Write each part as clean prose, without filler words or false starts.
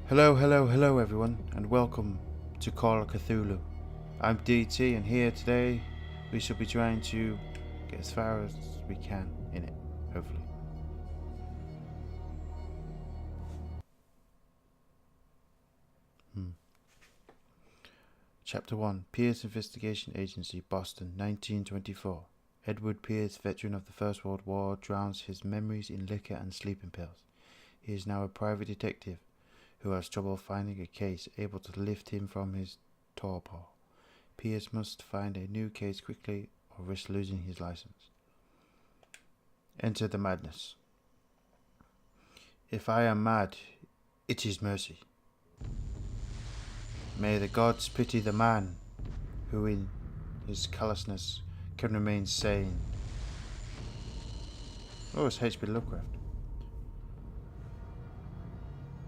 Hello everyone, and welcome to Call of Cthulhu. I'm DT, and here today we shall be trying to get as far as we can in it, hopefully. Chapter 1, Pierce Investigation Agency, Boston, 1924. Edward Pierce, veteran of the First World War, drowns his memories in liquor and sleeping pills. He is now a private detective who has trouble finding a case able to lift him from his torpor. Pierce must find a new case quickly or risk losing his license. Enter the madness. If I am mad, it is mercy. May the gods pity the man who in his callousness can remain sane. Oh, it's H.P. Lovecraft.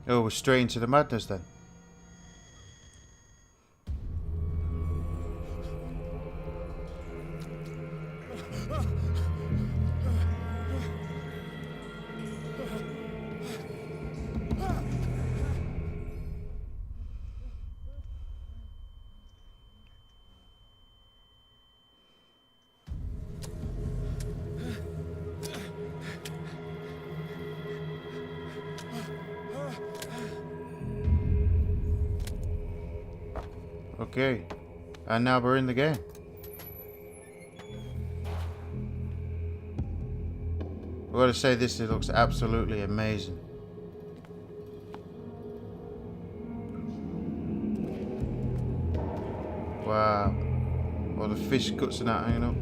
Oh, we're straight into the madness then. Okay, and now we're in the game. I've got to say, this looks absolutely amazing. Wow, all the fish guts and that hanging up.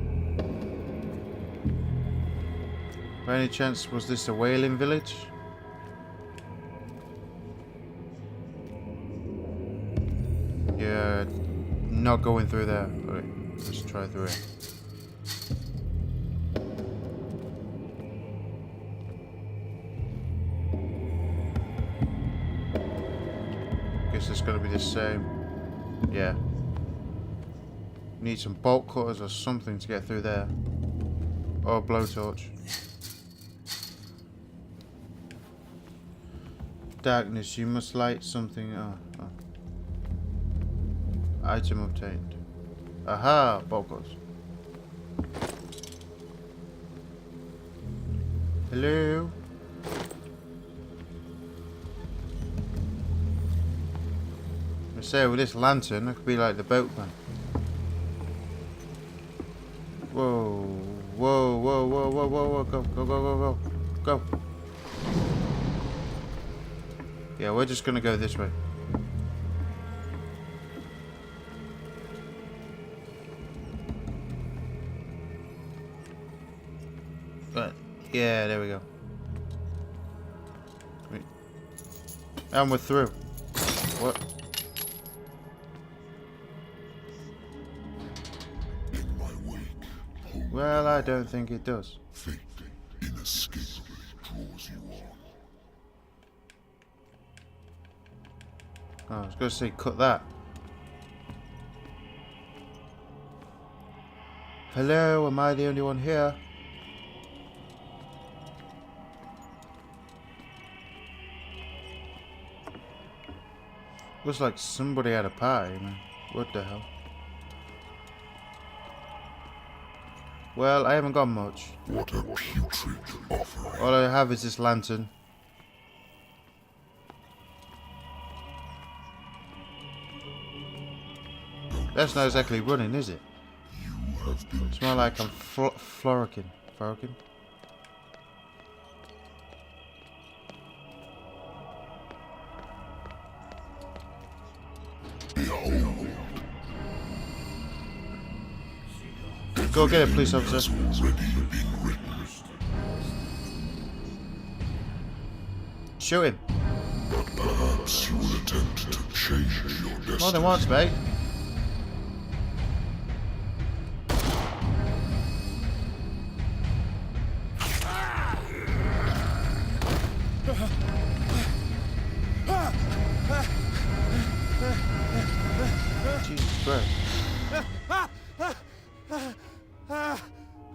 By any chance, was this a whaling village? Yeah, not going through there. Alright, let's try through it. Guess it's gonna be the same. Yeah. Need some bolt cutters or something to get through there. Or a blowtorch. Darkness, you must light something. Oh. Item obtained. Aha! Bolt cutters. Hello? I say, with this lantern, I could be like the boatman. Whoa, whoa, whoa, whoa, whoa, whoa, whoa, go, go, go, go, go, go. Yeah, we're just gonna go this way. But, yeah, there we go. And we're through. What? Well, I don't think it does. Fate inescapably draws you on. Oh, I was going to say cut that. Hello, am I the only one here? Looks like somebody had a party, man. What the hell? Well, I haven't got much. What a putrid offering. All I have is this lantern. That's not exactly running, is it? It's more like I'm floricking. Floricking? Behold, Go get it, police officer. has already been written. Shoot him. But perhaps you will attempt to change your destiny. More than once, mate. Jesus Christ.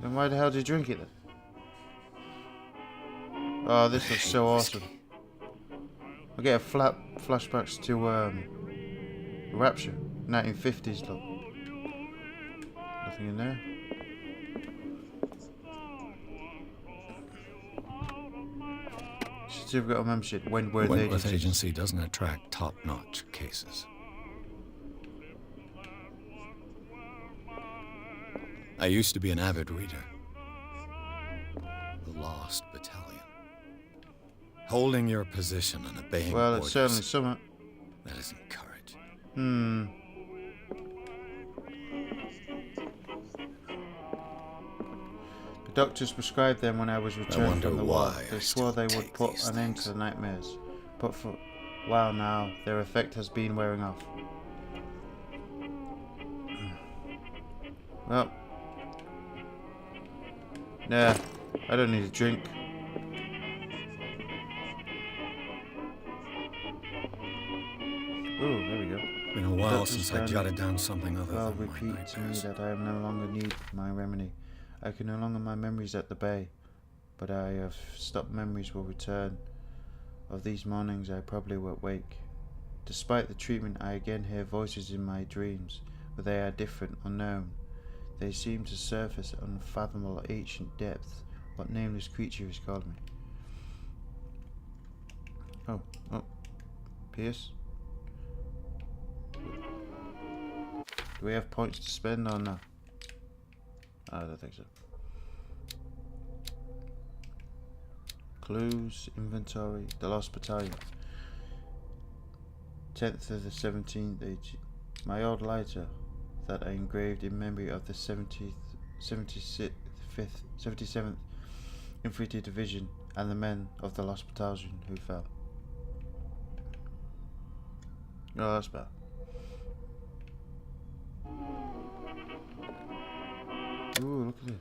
Then why the hell did you drink it then? Oh, this looks so awesome. I get a flashbacks to Rapture, 1950s look. Nothing in there. Certificate of membership, Wentworth Agency doesn't attract top-notch cases. I used to be an avid reader. The Lost Battalion. Holding your position and obeying well, orders. it's certainly something. That isn't courage. The doctors prescribed them when I was returned from the war. They swore they would put an end to the nightmares. But for a while now, their effect has been wearing off. Well. Nah, I don't need a drink. Ooh, there we go. Been a while since I jotted down something other well, than repeat my to me nightmares. that I am no longer need my remedy. I can no longer my memories at the bay, but I have stopped memories will return. Of these mornings I probably will wake. Despite the treatment, I again hear voices in my dreams, but they are different, unknown. They seem to surface at unfathomable ancient depths. What nameless creature has called me? Oh, Pierce? Do we have points to spend or no? I don't think so. Clues, inventory, the Lost Battalion. 10th to the 17th, 18th. My old lighter that I engraved in memory of the 77th Infantry Division and the men of the Lost Battalion who fell. Oh, that's bad. Ooh, look at this.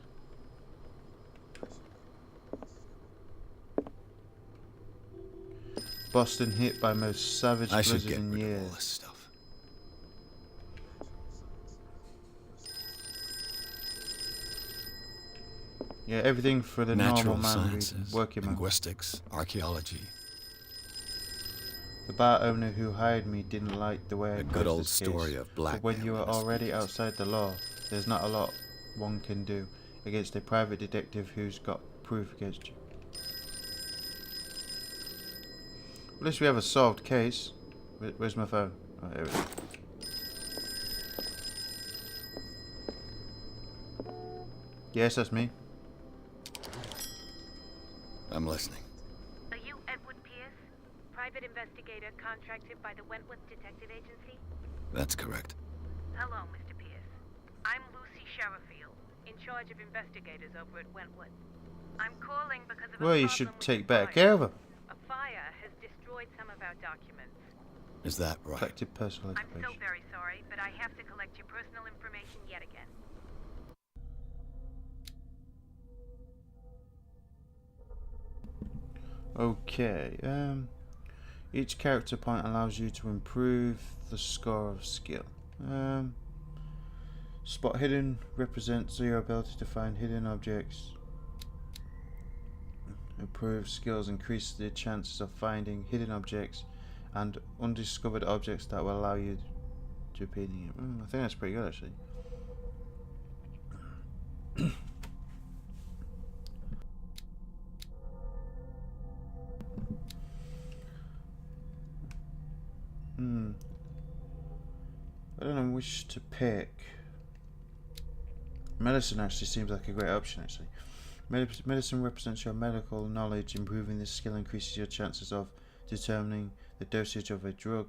Boston hit by most savage blizzard in years. All this stuff. Yeah, everything for the Natural normal man sciences, working man. linguistics, archaeology. The bar owner who hired me didn't like the way I A approached good old this case, story of blackmail. but when you are already outside the law, there's not a lot one can do against a private detective who's got proof against you. At least we have a solved case. Where's my phone? Oh, here it is. Yes, that's me. I'm listening. Are you Edward Pierce, private investigator contracted by the Wentworth Detective Agency? That's correct. Hello, Mr. Pierce. I'm Lucy Sherifield, in charge of investigators over at Wentworth. I'm calling because of a Well, you problem should with take the better fire. care of her. A fire has destroyed some of our documents. Is that right? Collective personal I'm so information. very sorry, but I have to collect your personal information yet again. Okay, each character point allows you to improve the score of skill. Spot hidden represents your ability to find hidden objects. Improved skills increase the chances of finding hidden objects and undiscovered objects that will allow you to repeating it. I think that's pretty good actually. I don't know which to pick. Medicine actually seems like a great option actually. Medicine represents your medical knowledge. Improving this skill increases your chances of determining the dosage of a drug,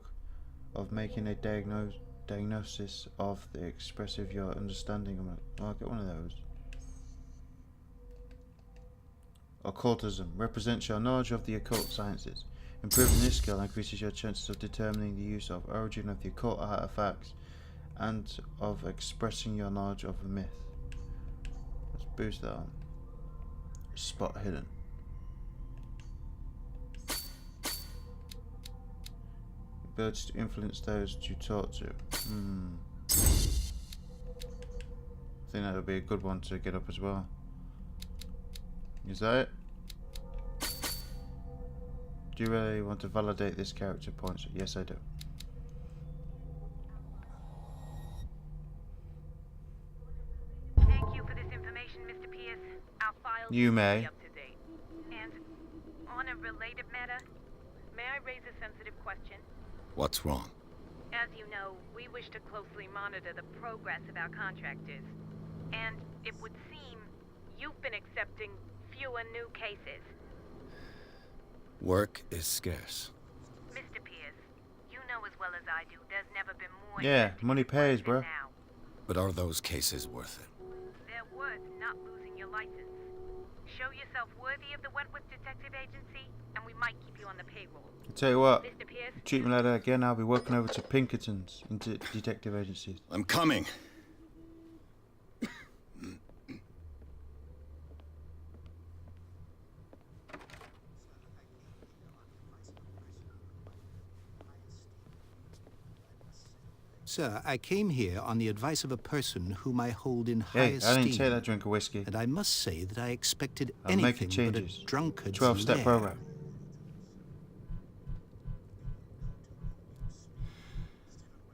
of making a diagnosis of the expressive your understanding of it. I'll get one of those. Occultism represents your knowledge of the occult sciences. Improving this skill increases your chances of determining the use of origin of the occult artifacts and of expressing your knowledge of a myth. Let's boost that on. Spot hidden. Ability to influence those you talk to. I think that would be a good one to get up as well. Is that it? Do you really want to validate this character points? Yes, I do. Thank you for this information, Mr. Pierce. Our files You will may. be up to date. And on a related matter, may I raise a sensitive question? What's wrong? As you know, we wish to closely monitor the progress of our contractors. And it would seem you've been accepting fewer new cases. Work is scarce. Mr. Pierce, you know as well as I do, there's never been more Yeah, investigation money pays, than bro. now. But are those cases worth it? They're worth not losing your license. Show yourself worthy of the Wentworth Detective Agency, and we might keep you on the payroll. I tell you what, Mr. Pierce, treat me like that again, I'll be working over to Pinkerton's into detective agencies. I'm coming. Sir, I came here on the advice of a person whom I hold in high Hey, I esteem. didn't take that drink of whiskey. And I must say that I expected I'm making anything but a changes. drunkard's 12-step lair. program.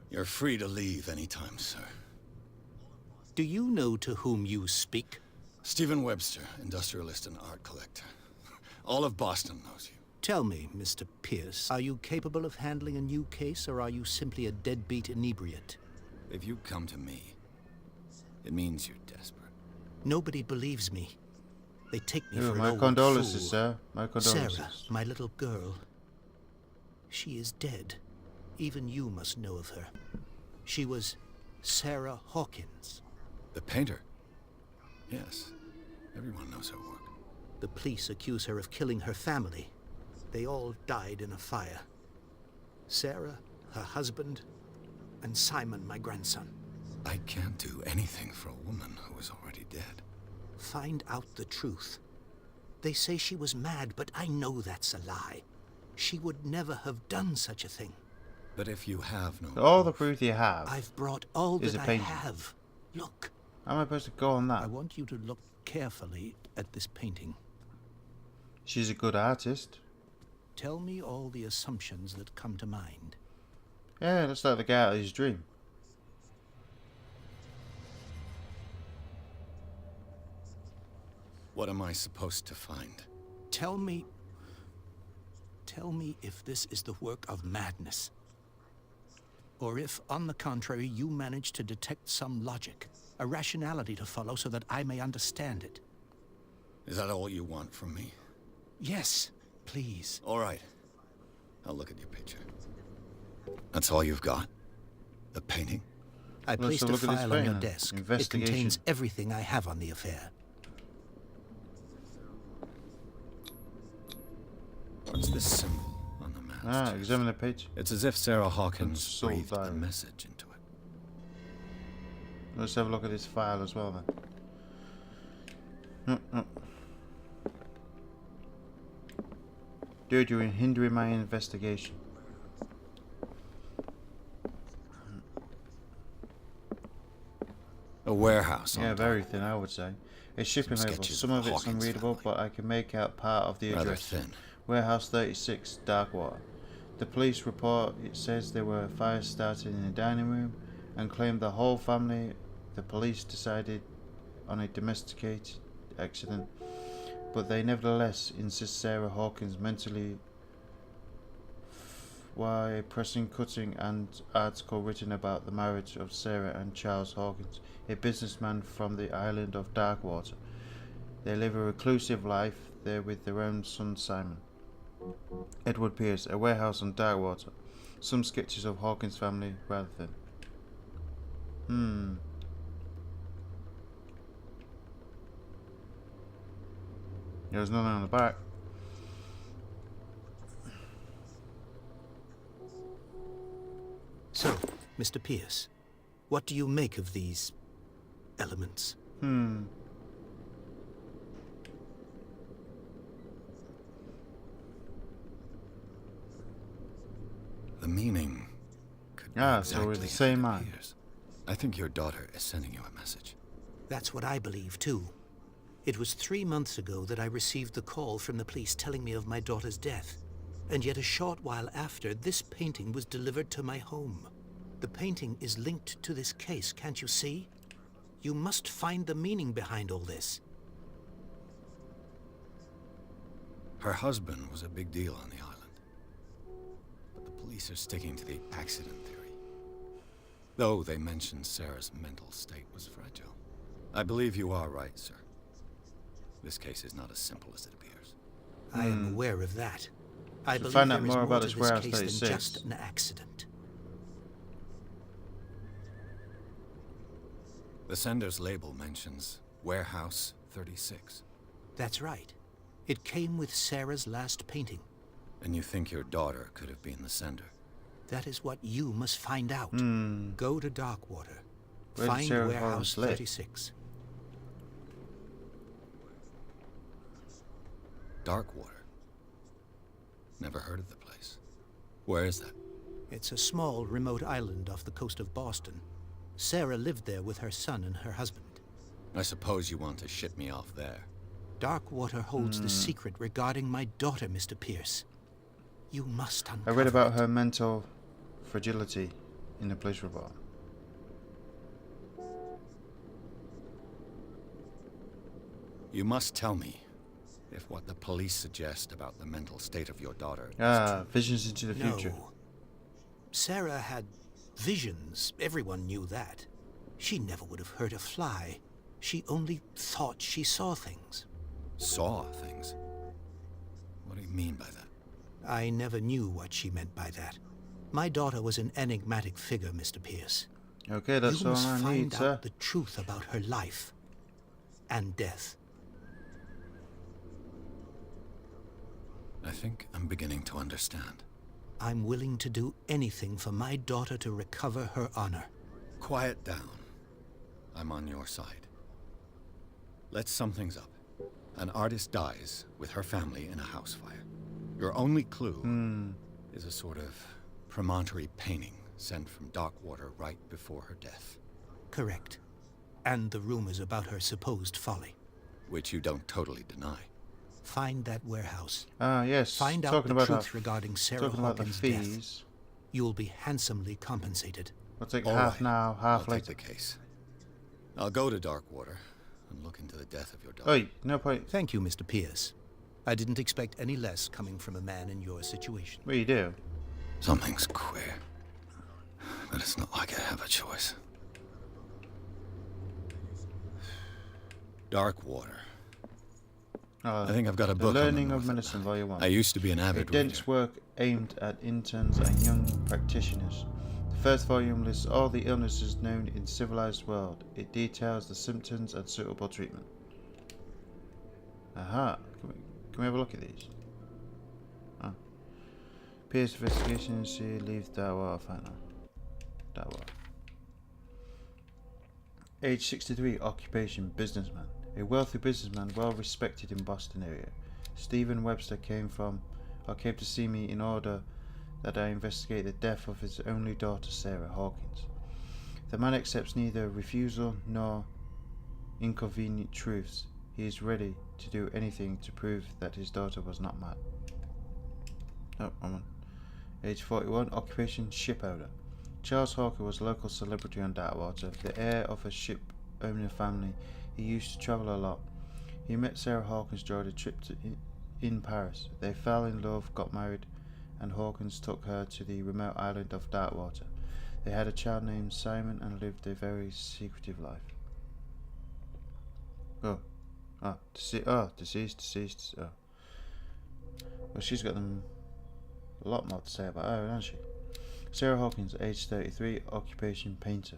You're free to leave anytime, sir. Do you know to whom you speak? Stephen Webster, industrialist and art collector. All of Boston knows you. Tell me, Mr. Pierce, are you capable of handling a new case, or are you simply a deadbeat inebriate? If you come to me, it means you're desperate. Nobody believes me. They take me Ooh, for an my old condolences, fool. sir. My condolences. Sarah, my little girl. She is dead. Even you must know of her. She was Sarah Hawkins. The painter? Yes. Everyone knows her work. The police accuse her of killing her family. They all died in a fire. Sarah, her husband, and Simon, my grandson. I can't do anything for a woman who is already dead. Find out the truth. They say she was mad, but I know that's a lie. She would never have done such a thing. But if you have no All the proof you have. I've brought all Is that a I painting. have. Look, How am I supposed to go on I that? want you to look carefully at this painting. She's a good artist. Tell me all the assumptions that come to mind. Yeah, looks like the guy out of his dream. What am I supposed to find? Tell me if this is the work of madness. Or if, on the contrary, you manage to detect some logic, a rationality to follow so that I may understand it. Is that all you want from me? Yes, please. All right. I'll look at your picture. That's all you've got? The painting? I Let's placed a look at this file on your painting. desk. It Investigation. contains everything I have on the affair. What's this symbol on the man's Ah, chest? examine the page. It's as if Sarah Hawkins Consult breathed a diary. message into it. Let's have a look at this file as well then. Dude, you're hindering my investigation. A warehouse on Yeah, top. very thin, I would say. It's shipping Some labels. sketches Some of of the it's Hawkins unreadable, family. but I can make out part of the Rather address. thin. Warehouse 36, Darkwater. The police report, it says there were fires started in the dining room and claimed the whole family. The police decided on a domesticated accident, but they nevertheless insist Sarah Hawkins mentally. Why a pressing, cutting and article written about the marriage of Sarah and Charles Hawkins, a businessman from the island of Darkwater. They live a reclusive life there with their own son Simon. Edward Pierce, a warehouse on Darkwater. Some sketches of Hawkins' family, rather thin. There's nothing on the back. So, Mr. Pierce, what do you make of these elements? The meaning could be Ah, so we're exactly the as same it man. appears. I think your daughter is sending you a message. That's what I believe, too. It was 3 months ago that I received the call from the police telling me of my daughter's death. And yet a short while after, this painting was delivered to my home. The painting is linked to this case, can't you see? You must find the meaning behind all this. Her husband was a big deal on the island. But the police are sticking to the accident theory. Though they mentioned Sarah's mental state was fragile. I believe you are right, sir. This case is not as simple as it appears. I am aware of that. I believe find out there is more about to this this warehouse case than 36. just an accident. The sender's label mentions Warehouse 36. That's right. It came with Sarah's last painting. And you think your daughter could have been the sender? That is what you must find out. Go to Darkwater. Where did Find Sarah Warehouse Holmes live? 36. Darkwater. Never heard of the place. Where is that? It's a small, remote island off the coast of Boston. Sarah lived there with her son and her husband. I suppose you want to ship me off there. Darkwater holds the secret regarding my daughter, Mr. Pierce. You must uncover I read about it. her mental fragility in the police report. You must tell me if what the police suggest about the mental state of your daughter is Ah, true. visions into the future. No. Sarah had visions. Everyone knew that. She never would have hurt a fly. She only thought she saw things. Saw things? What do you mean by that? I never knew what she meant by that. My daughter was an enigmatic figure, Mr. Pierce. Okay, that's You all must I find need, out sir. the truth about her life and death. I think I'm beginning to understand. I'm willing to do anything for my daughter to recover her honor. Quiet down. I'm on your side. Let's sum things up. An artist dies with her family in a house fire. Your only clue is a sort of promontory painting sent from Darkwater right before her death. Correct. And the rumors about her supposed folly. Which you don't totally deny. Find that warehouse. Ah, yes. Find out talking the about truth that, regarding Sarah talking about the Hawkins' death. fees. You will be handsomely compensated. We'll take All half right. now, half I'll take later. the case. I'll go to Darkwater and look into the death of your daughter. Oi, no point. Thank you, Mr. Pierce. I didn't expect any less coming from a man in your situation. What do you do? Something's queer. But it's not like I have a choice. Darkwater. I think I've got a The book on the Learning of North Medicine, Atlantic. Volume 1. I used to be an A avid dense reader. work aimed at interns and young practitioners. The first volume lists all the illnesses known in civilized world. It details the symptoms and suitable treatment. Aha. Can we have a look at these? Ah. Pierce investigation, see, leave Darkwater final. Darkwater. Age 63, occupation, businessman. A wealthy businessman, well respected in Boston area. Stephen Webster came to see me in order that I investigate the death of his only daughter, Sarah Hawkins. The man accepts neither refusal nor inconvenient truths. He is ready to do anything to prove that his daughter was not mad. Oh, I'm on. Age 41, occupation, ship owner. Charles Hawker was a local celebrity on Darkwater, the heir of a ship owner family. He used to travel a lot. He met Sarah Hawkins during a trip in Paris. They fell in love, got married, and Hawkins took her to the remote island of Darkwater. They had a child named Simon and lived a very secretive life. Deceased. Oh. Well, she's got them a lot more to say about her, hasn't she? Sarah Hawkins, age 33, occupation painter.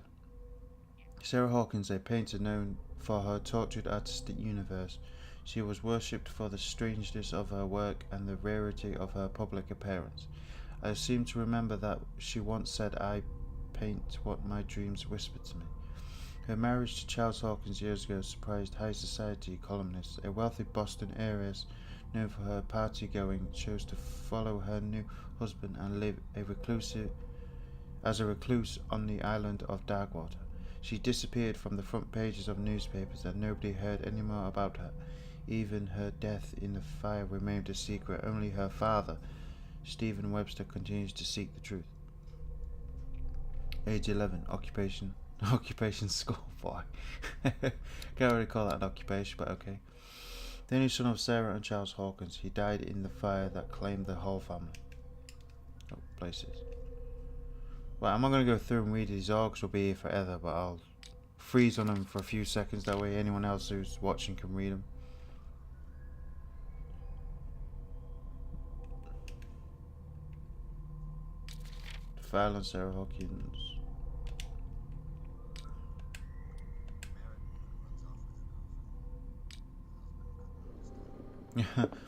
Sarah Hawkins, a painter known for her tortured artistic universe. She was worshipped for the strangeness of her work and the rarity of her public appearance. I seem to remember that she once said, "I paint what my dreams whisper to me." Her marriage to Charles Hawkins years ago surprised high society columnists. A wealthy Boston heiress known for her party-going chose to follow her new husband and live as a recluse on the island of Darkwater. She disappeared from the front pages of newspapers and nobody heard any more about her. Even her death in the fire remained a secret. Only her father Stephen Webster continues to seek the truth. Age 11, occupation schoolboy. Can't really call that an occupation, but okay. The only son of Sarah and Charles Hawkins, he died in the fire that claimed the whole family. Oh, places. Well, I'm not going to go through and read these orgs, will be here forever, but I'll freeze on them for a few seconds, that way anyone else who's watching can read them. The file on Sarah Hawkins.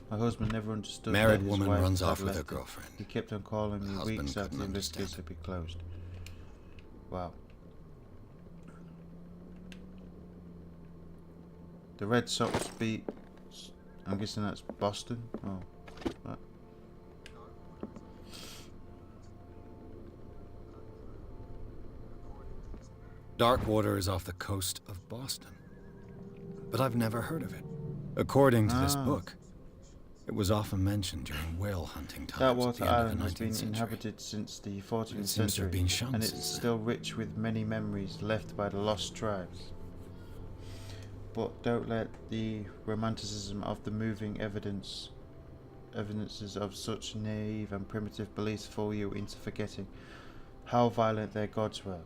My husband never understood. Married that his woman wife runs had off with her left him. girlfriend. He kept on calling me Husband weeks after couldn't the investigation understand. had been closed. Wow. The Red Sox beat. I'm guessing that's Boston. Oh, right. Darkwater is off the coast of Boston. But I've never heard of it. According to this book, it was often mentioned during whale hunting times at Darkwater the end of Island the has 19th been century. inhabited since the 14th It seems to have century, been shunned and it's since then. still rich with many memories left by the lost tribes. But don't let the romanticism of the moving evidences of such naive and primitive beliefs fool you into forgetting how violent their gods were.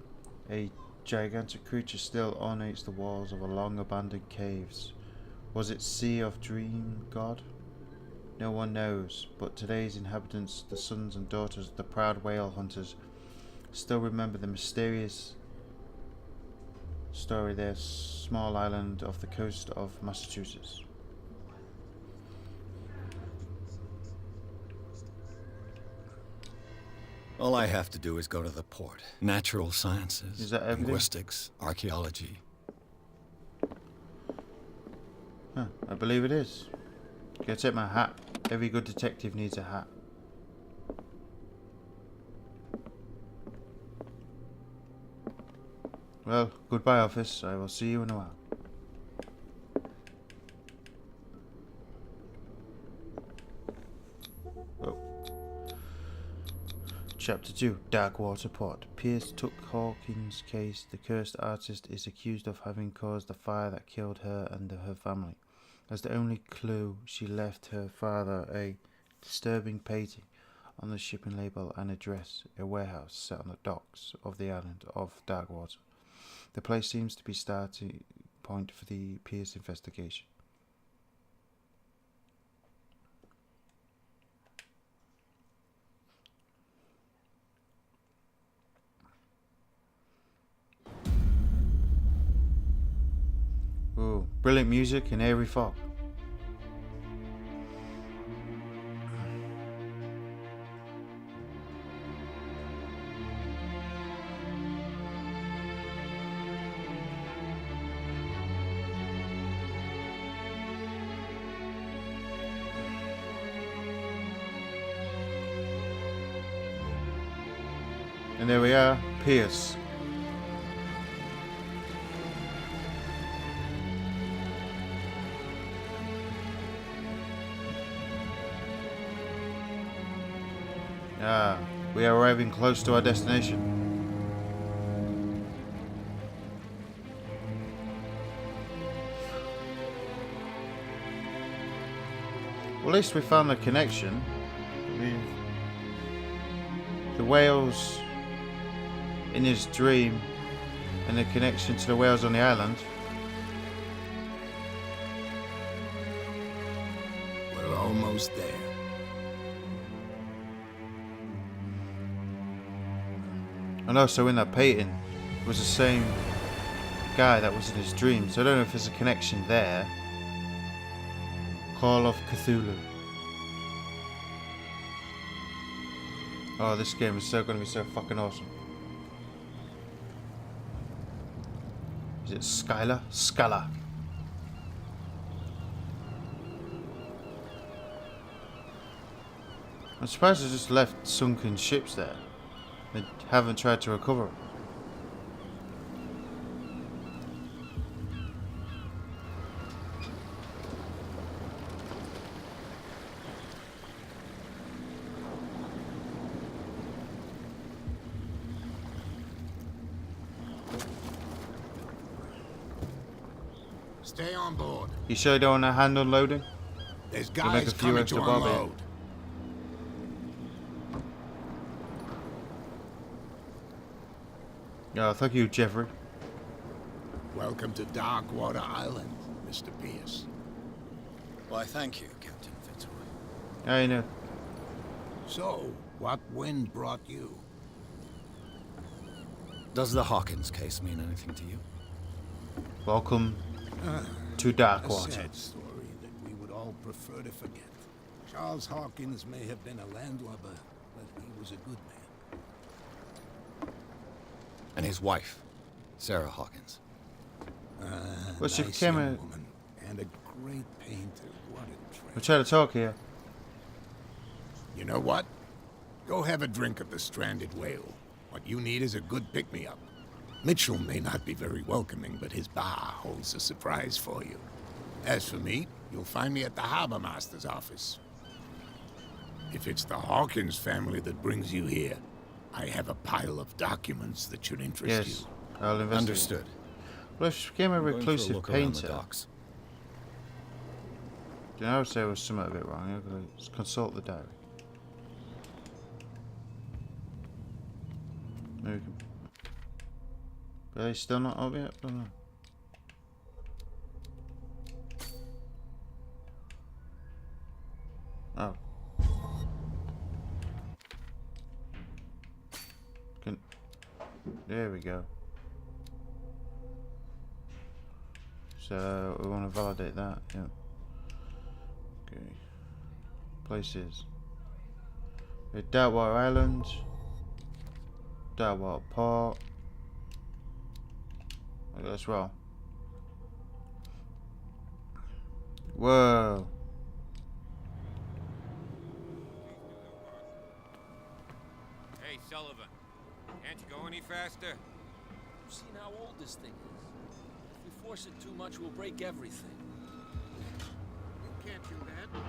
A gigantic creature still ornates the walls of a long abandoned caves. Was it Sea of Dream God? No one knows, but today's inhabitants, the sons and daughters of the proud whale hunters, still remember the mysterious story of their small island off the coast of Massachusetts. All I have to do is go to the port. Natural sciences, Is that everything? linguistics, archaeology. Huh, I believe it is. Go take my hat. Every good detective needs a hat. Well, goodbye, office. I will see you in a while. Oh. Chapter 2, Darkwater Port. Pierce took Hawkins' case. The cursed artist is accused of having caused the fire that killed her and her family. As the only clue, she left her father a disturbing painting on the shipping label and address, a warehouse set on the docks of the island of Darkwater. The place seems to be starting point for the Pierce investigation. Ooh, brilliant music and airy fog. And there we are, Pierce. Ah, we are arriving close to our destination. Well, at least we found the connection. The whales in his dream and the connection to the whales on the island. We're almost there. And also in that painting was the same guy that was in his dream, so I don't know if there's a connection there. Call of Cthulhu. Oh, this game is so going to be so fucking awesome. Is it Skylar? Scala. I'm surprised they just left sunken ships there. They haven't tried to recover them. Stay on board. You sure you don't want to hand unloading? There's You'll make guys a few coming extra to bob in. unload. Yeah, thank you, Jeffrey. Welcome to Darkwater Island, Mr. Pierce. Why, thank you, Captain Fitzroy. I know. So, what wind brought you? Does the Hawkins case mean anything to you? Welcome to A Darkwater. sad story that we would all prefer to forget. Charles Hawkins may have been a landlubber, but he was a good man. And his wife, Sarah Hawkins. What's your Nice camera? young woman and a great painter. What a We're treasure. trying to talk here. You know what? Go have a drink at the Stranded Whale. What you need is a good pick-me-up. Mitchell may not be very welcoming, but his bar holds a surprise for you. As for me, you'll find me at the Harbor Master's office. If it's the Hawkins family that brings you here, I have a pile of documents that should interest Yes, you. I'll investigate. Understood. Well, if she became a I'm going for a reclusive look around the painter, docks. then I would say it was something a bit wrong. I've got to consult the diary. Maybe we can... Are they still not up yet? I don't know. Oh. There we go. So we want to validate that, yeah. Okay. Places. Darkwater Island. Darkwater Port. Okay, let's roll. Whoa. Hey, Sullivan. Can't you go any faster? You've seen how old this thing is. If we force it too much, we'll break everything. You can't do that.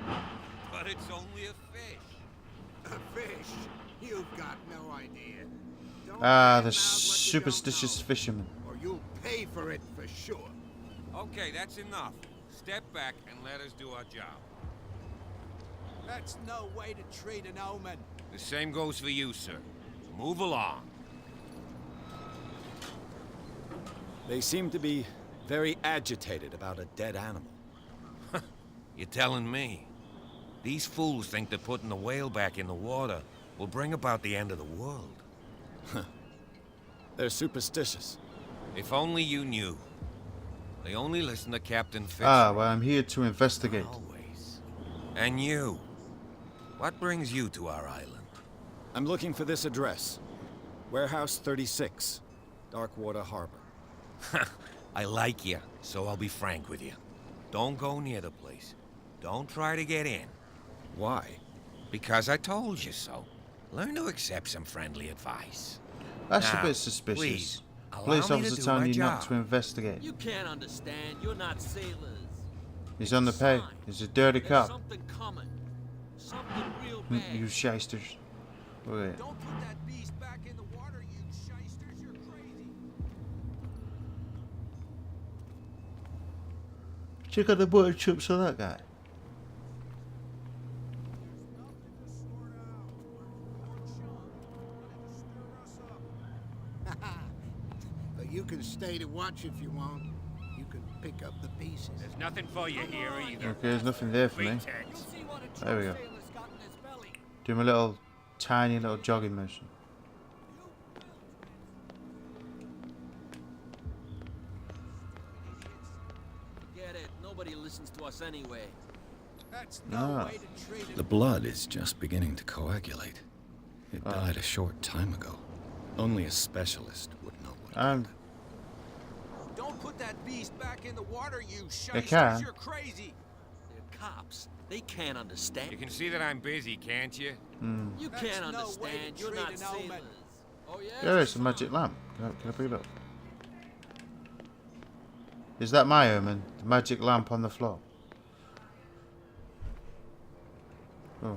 But it's only a fish. A fish? You've got no idea. Don't Ah, the badmouth what you superstitious don't know, fisherman. or you'll pay for it for sure. Okay, that's enough. Step back and let us do our job. That's no way to treat an omen. The same goes for you, sir. Move along. They seem to be very agitated about a dead animal. You're telling me? These fools think that putting the whale back in the water will bring about the end of the world. They're superstitious. If only you knew. They only listen to Captain Fitzroy. Ah, well, I'm here to investigate. Always. And you? What brings you to our island? I'm looking for this address. Warehouse 36, Darkwater Harbor. I like you, so I'll be frank with you. Don't go near the place. Don't try to get in. Why? Because I told you so. Learn to accept some friendly advice. That's Now, a bit suspicious. please, allow Police me to officer do telling my you not job. to investigate. You can't understand. You're not sailors. He's It's on the pay. sign. He's a dirty There's cop. something coming. Something real bad. You shysters. Wait. Don't put that beast back in the water, you shysters. You're crazy. Check out the butter chips on that guy. But you can stay to watch if you want. You can pick up the pieces. There's nothing for you here either. Okay, there's nothing there for me. Pretense. See what a There we drunk go. sailor's got in his belly. Do my little, tiny little jogging motion. Forget it. Nobody listens to us anyway. That's no Ah. way to treat The an blood is just beginning to coagulate. It died a short time ago. Only a specialist would know what. Don't put that beast back in the water, you They shysters. can. You're crazy. They're cops. They can't understand. You can see that I'm busy, can't you? You That's can't no way to understand. You're treat not an sailors. omen. Oh yeah. There is a magic lamp. Can I pick it up? Is that my omen? The magic lamp on the floor. Oh.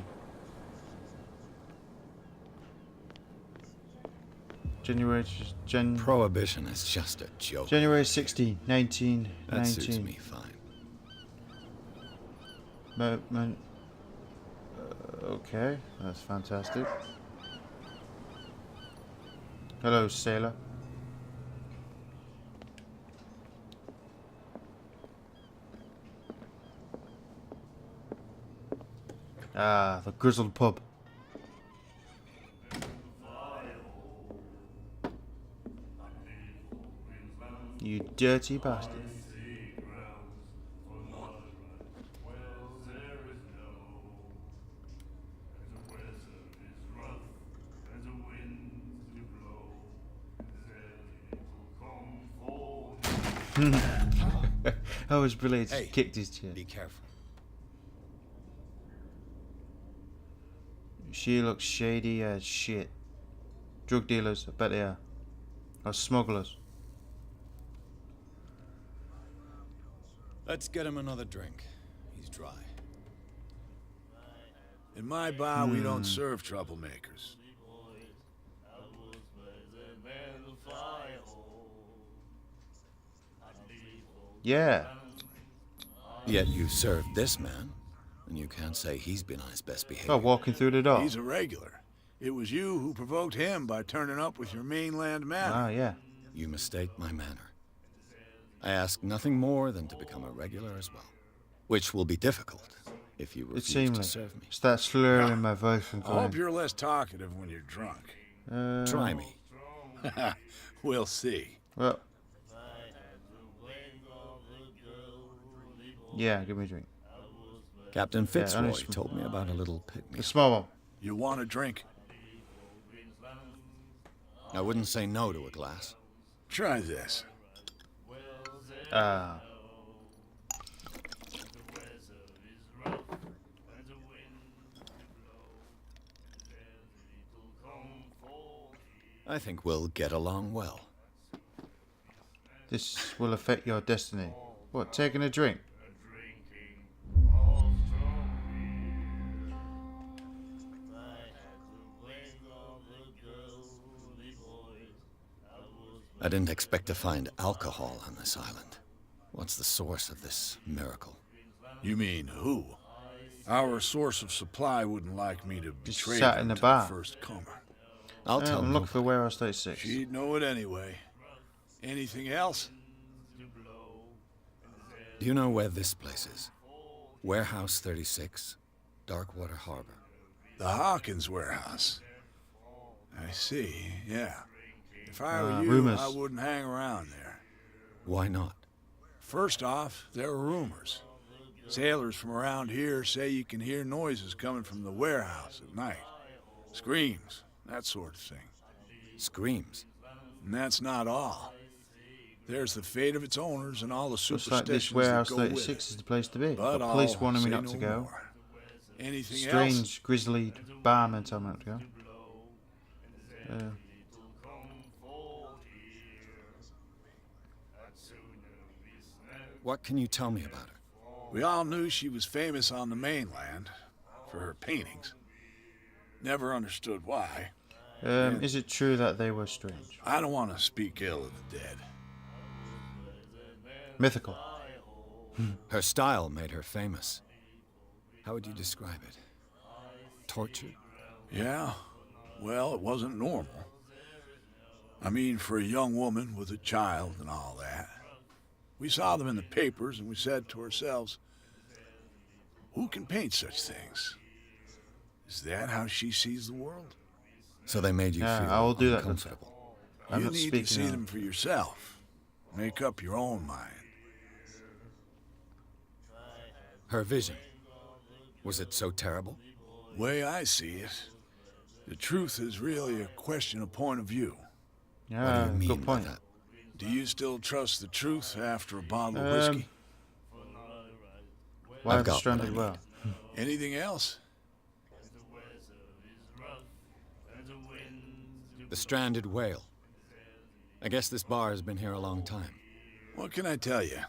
Prohibition is just a joke. January 16, 1919. That suits me fine. Okay, that's fantastic. Hello, sailor. Ah, the grizzled pub. You dirty bastard. That was brilliant. Hey, Kicked his chin. Be careful. She looks shady as shit. Drug dealers, I bet they are. Or smugglers. Let's get him another drink. He's dry. In my bar, we don't serve troublemakers. Yeah. Yet you served this man, and you can't say he's been on his best behavior. Oh, walking through the door. He's a regular. It was you who provoked him by turning up with your mainland man. Ah, yeah. You mistake my manner. I ask nothing more than to become a regular as well, which will be difficult if you It's refuse to seamless. serve me. Start slurring my voice and I hope going. you're less talkative when you're drunk. Try me. We'll see. Well. Yeah, give me a drink. Captain Fitzroy honestly. told me about a little pick-me-up. The small one. You want a drink? I wouldn't say no to a glass. Try this. Ah. I think we'll get along well. This will affect your destiny. What, taking a drink? I didn't expect to find alcohol on this island. What's the source of this miracle? You mean who? Our source of supply wouldn't like me to Just betray sat them in the to bar. the first comer. I'll tell Look nobody. for Warehouse 36. She'd know it anyway. Anything else? Do you know where this place is? Warehouse 36, Darkwater Harbor. The Hawkins warehouse. I see, yeah. If I were you, rumors. I wouldn't hang around there. Why not? First off, there are rumors. Sailors from around here say you can hear noises coming from the warehouse at night. Screams, that sort of thing. Screams. And that's not all. There's the fate of its owners and all the Looks like superstitions this Warehouse that go with 36 it. is the place to be. But Got police I'll warning me say not no to go. more. Anything Strange, else? grizzly barman told me not to go. What can you tell me about her? We all knew she was famous on the mainland for her paintings. Never understood why. Is it true that they were strange? I don't want to speak ill of the dead. Mythical. Her style made her famous. How would you describe it? Tortured? Yeah, well, it wasn't normal. I mean, for a young woman with a child and all that. We saw them in the papers and we said to ourselves, who can paint such things? Is that how she sees the world? So they made you Yeah, feel I will do that. uncomfortable. I'm You not need speaking to see now. them for yourself. Make up your own mind. Her vision. Was it so terrible? Way I see it, the truth is really a question of point of view. What do Yeah, you mean good by point. that? Do you still trust the truth after a bottle of whiskey? Why I've have got stranded what I well? Anything else? The stranded whale. I guess this bar has been here a long time. What can I tell you?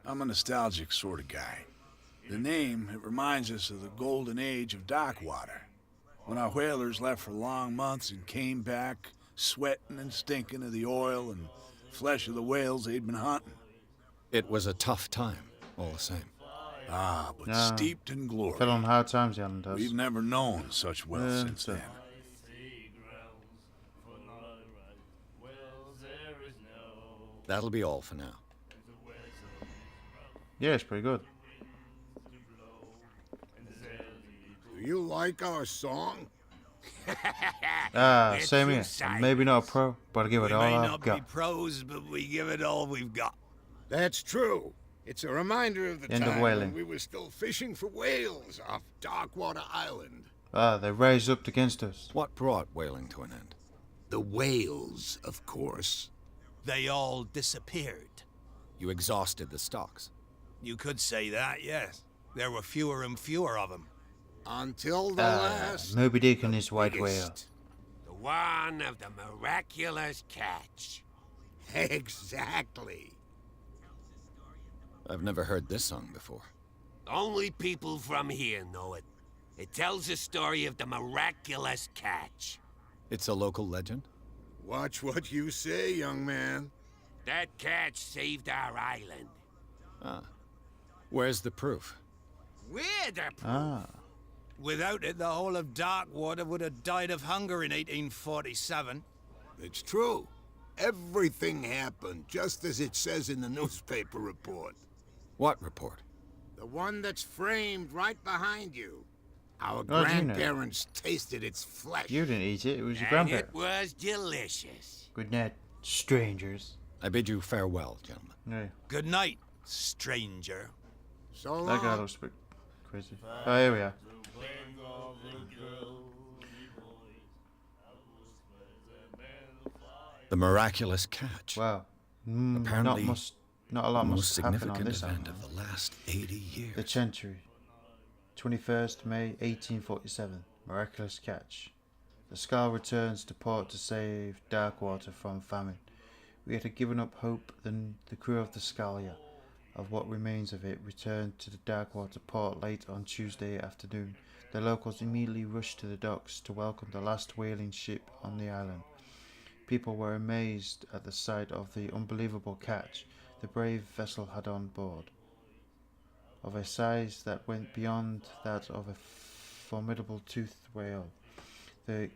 I'm a nostalgic sort of guy. The name, it reminds us of the golden age of Darkwater. When our whalers left for long months and came back, sweating and stinking of the oil and flesh of the whales they'd been hunting. It was a tough time, all the same. Ah, but No. steeped in glory. Fell on hard times, the island does. We've never known such wealth since then. That'll be all for now. Yeah, it's pretty good. Do you like our song? Same here. I'm maybe not a pro, but I give it all I've got. Pros, but we give it all we've got. That's true. It's a reminder of the End of time whaling. when we were still fishing for whales off Darkwater Island. They raised up against us. What brought whaling to an end? The whales, of course. They all disappeared. You exhausted the stocks. You could say that, yes. There were fewer and fewer of them. Until the last. Moby Dick and his white whale. biggest. The one of the miraculous catch. Exactly. I've never heard this song before. Only people from here know it. It tells the story of the miraculous catch. It's a local legend? Watch what you say, young man. That catch saved our island. Ah. Where's the proof? We're the proof. Without it, the whole of Darkwater would have died of hunger in 1847. It's true. Everything happened just as it says in the newspaper report. What report? The one that's framed right behind you. Our Oh, do you know? grandparents tasted its flesh. You didn't eat it, it was your And grandparents. it was delicious. Good night, strangers. I bid you farewell, gentlemen. Yeah, Good night, stranger. So that guy long. looks a bit crazy. Oh, here we are. The miraculous catch. Wow. Apparently, not a lot the most must happen on significant this event island. of the last 80 years. The century. 21st May 1847. Miraculous catch. The Skull returns to port to save Darkwater from famine. We had given up hope, then the crew of the Scalia, of what remains of it, returned to the Darkwater port late on Tuesday afternoon. The locals immediately rushed to the docks to welcome the last whaling ship on the island. People were amazed at the sight of the unbelievable catch the brave vessel had on board, of a size that went beyond that of a formidable toothed whale. The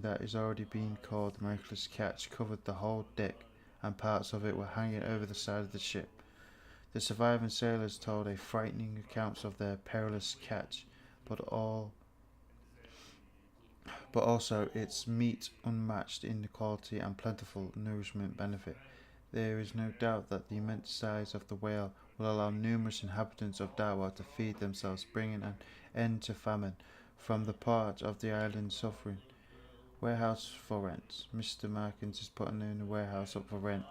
that is already being called the miraculous catch covered the whole deck, and parts of it were hanging over the side of the ship. The surviving sailors told a frightening accounts of their perilous catch, but also its meat unmatched in the quality and plentiful nourishment benefit. There is no doubt that the immense size of the whale will allow numerous inhabitants of Darkwater to feed themselves, bringing an end to famine from the part of the island suffering. Warehouse for rent. Mr. Markins is putting in a warehouse up for rent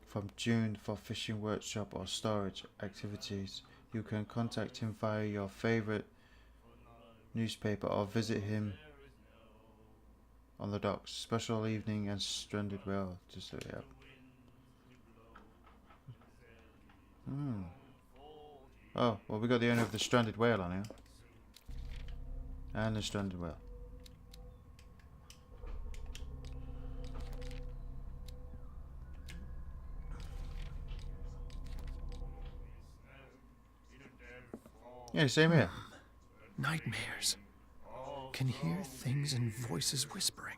from June for fishing workshop or storage activities. You can contact him via your favorite newspaper or visit him on the docks. Special evening and stranded whale. Just yeah. Oh, well, we got the owner of the stranded whale on here. And the stranded whale. Yeah, same here. Nightmares. Can hear things and voices whispering.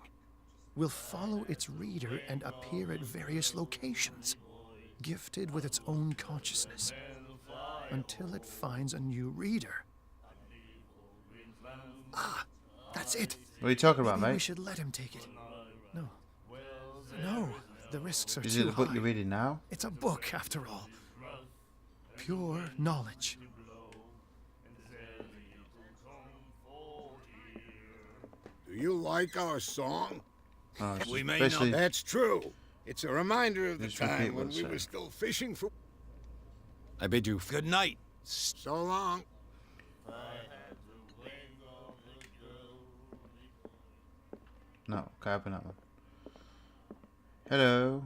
Will follow its reader and appear at various locations, gifted with its own consciousness, until it finds a new reader. Ah, that's it. What are you talking about, Maybe we mate? should let him take it. No. No, the risks are Is too it the book high. you're reading now? It's a book, after all. Pure knowledge. Do you like our song? Oh, it's We just may basically- not. That's true. It's a reminder of the Just repeat time what when it we were said. still fishing for. I bid you Good night. So long. No, can't open that one. Hello.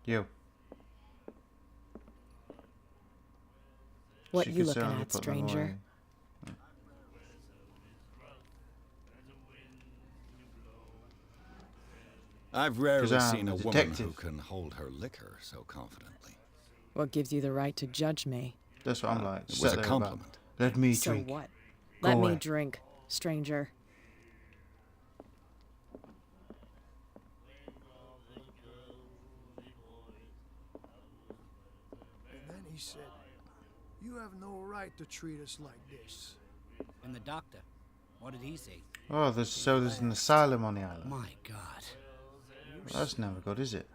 You. What She you could looking certainly at, put them stranger? away. I've rarely I'm seen a a woman detective. who can hold her liquor so confidently. What gives you the right to judge me? That's what I'm like. It was Set a there compliment. about. Let me So drink. what? Go Let away. me drink, stranger. And then he said, "You have no right to treat us like this." And the doctor, what did he say? Oh, there's an asylum on the island. My God. Well, that's never good, is it?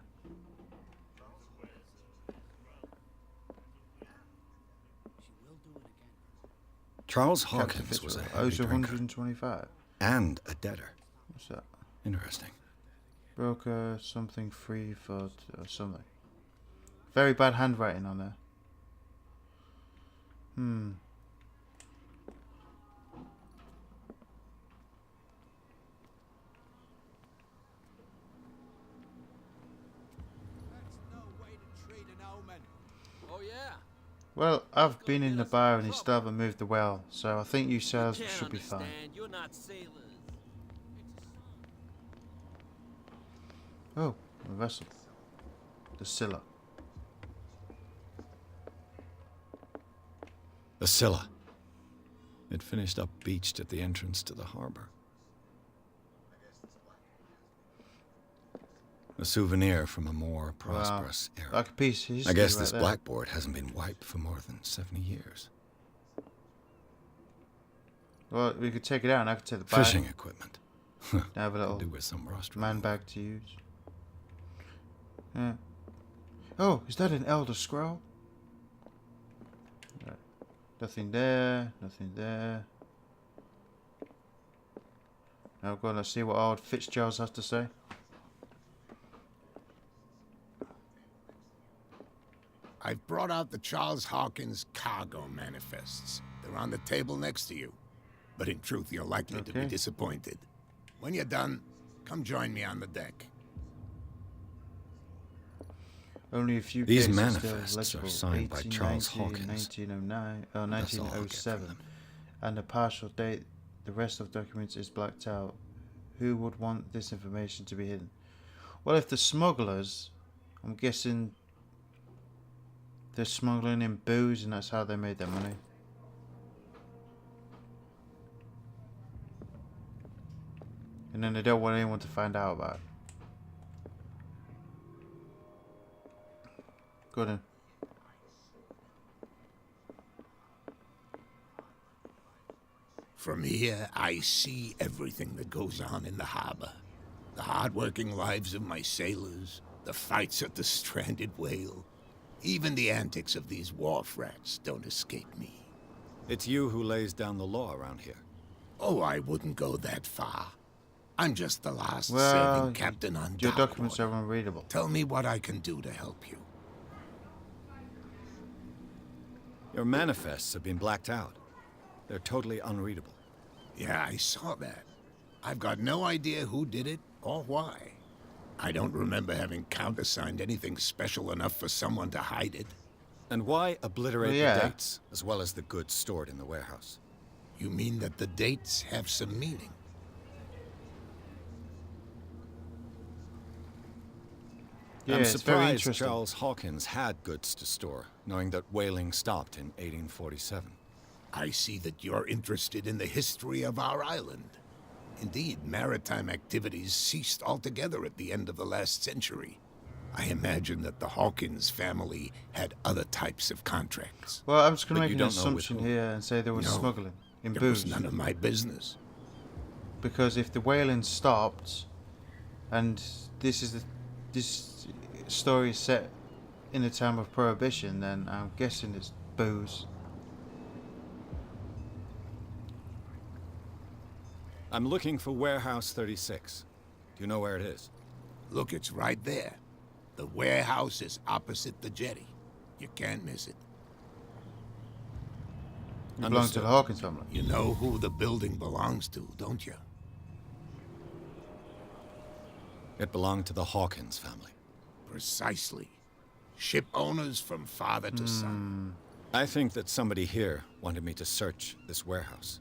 Charles Captain Hawkins was a Fitzroy heavy owes drinker 125. and a debtor. What's that? Interesting. Broker something free for or something. Very bad handwriting on there. That's no way to treat an omen. Oh, yeah? Well, I've been in the bar and he still haven't moved the well, so I think you sailors Can't should be fine. understand. You're not sailors. Oh, a vessel. The Scylla. The Scylla. It finished up beached at the entrance to the harbor. A souvenir from a more prosperous era. Like a piece of history I guess right this there. blackboard hasn't been wiped for more than 70 years. Well, we could take it out and I could take the bag. Fishing equipment. Have a little do with some rust man bag to use. Yeah. Oh, is that an Elder Scroll? Right. Nothing there, nothing there. Now go on, let's see what old Fitzgerald has to say. I've brought out the Charles Hawkins cargo manifests. They're on the table next to you. But in truth, you're likely to be disappointed. When you're done, come join me on the deck. Only a few These cases manifests still are legible. signed by Charles Hawkins. 1909, That's all I'll get from 1907, them. and a partial date. The rest of documents is blacked out. Who would want this information to be hidden? Well, if the smugglers, I'm guessing they're smuggling in booze, and that's how they made their money. And then they don't want anyone to find out about it. Go then. From here, I see everything that goes on in the harbor. The hard-working lives of my sailors, the fights at the stranded whale. Even the antics of these wharf rats don't escape me. It's you who lays down the law around here. Oh, I wouldn't go that far. I'm just the last Well, serving captain on your dock. documents are unreadable. Tell me what I can do to help you. Your manifests have been blacked out. They're totally unreadable. Yeah, I saw that. I've got no idea who did it or why. I don't remember having countersigned anything special enough for someone to hide it. And why obliterate Well, yeah. the dates, as well as the goods stored in the warehouse? You mean that the dates have some meaning? Yeah, I'm it's very surprised interesting. Charles Hawkins had goods to store, knowing that whaling stopped in 1847. I see that you're interested in the history of our island. Indeed, maritime activities ceased altogether at the end of the last century. I imagine that the Hawkins family had other types of contracts. Well, I'm just going But to make you an don't know with assumption who. here and say there was No, smuggling in It booze. was none of my business. Because if the whaling stopped, and this story is set in the time of Prohibition, then I'm guessing it's booze. I'm looking for Warehouse 36. Do you know where it is? Look, it's right there. The warehouse is opposite the jetty. You can't miss it. It belongs to the Hawkins family. You know who the building belongs to, don't you? It belonged to the Hawkins family. Precisely. Ship owners from father to son. I think that somebody here wanted me to search this warehouse.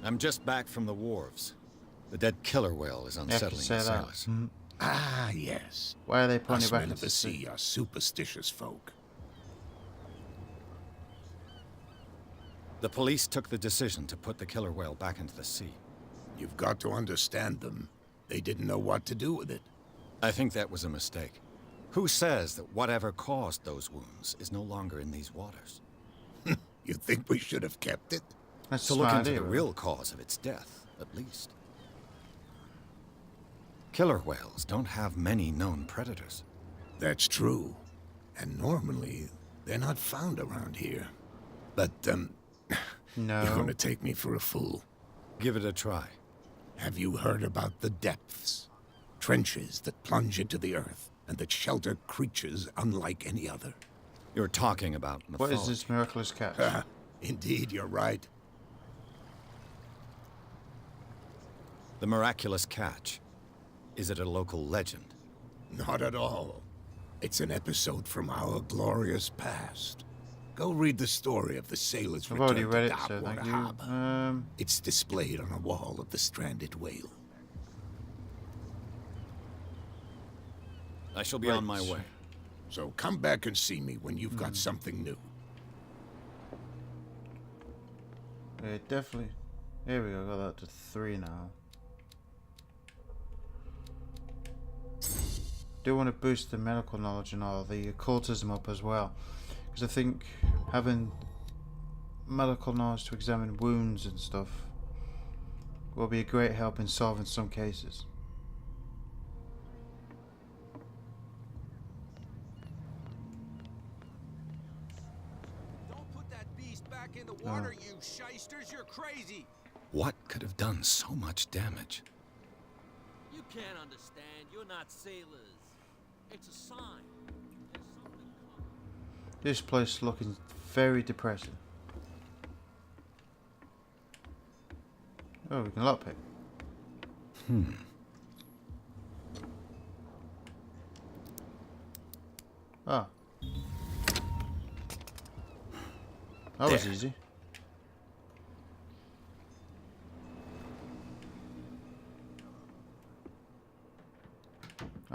I'm just back from the wharves. The dead killer whale is unsettling the sailors. Ah, yes. Why are they pointing Us back men at of the sea are superstitious folk. The police took the decision to put the killer whale back into the sea. You've got to understand them. They didn't know what to do with it. I think that was a mistake. Who says that whatever caused those wounds is no longer in these waters? You think we should have kept it? That's to look into the real cause of its death, at least. Killer whales don't have many known predators. That's true. And normally, they're not found around here. But, no. You're gonna take me for a fool. Give it a try. Have you heard about the depths? Trenches that plunge into the earth and that shelter creatures unlike any other. You're talking about mythology. What is this miraculous catch? Indeed, you're right. The miraculous catch. Is it a local legend? Not at all. It's an episode from our glorious past. Go read the story of the sailors' I've return already read to it, so Darkwater thank you. Harbor. It's displayed on a wall of the stranded whale. I shall be on my way. So come back and see me when you've got something new. Yeah, definitely. Here we go, got that to 3 now. Do want to boost the medical knowledge and all the occultism up as well, because I think having medical knowledge to examine wounds and stuff will be a great help in solving some cases. Don't put that beast back in the water, you shysters. You're crazy. What could have done so much damage? You can't understand. You're not sailors. It's a sign. There's something coming. This place looking very depressing. Oh, we can lockpick. Ah. That was easy.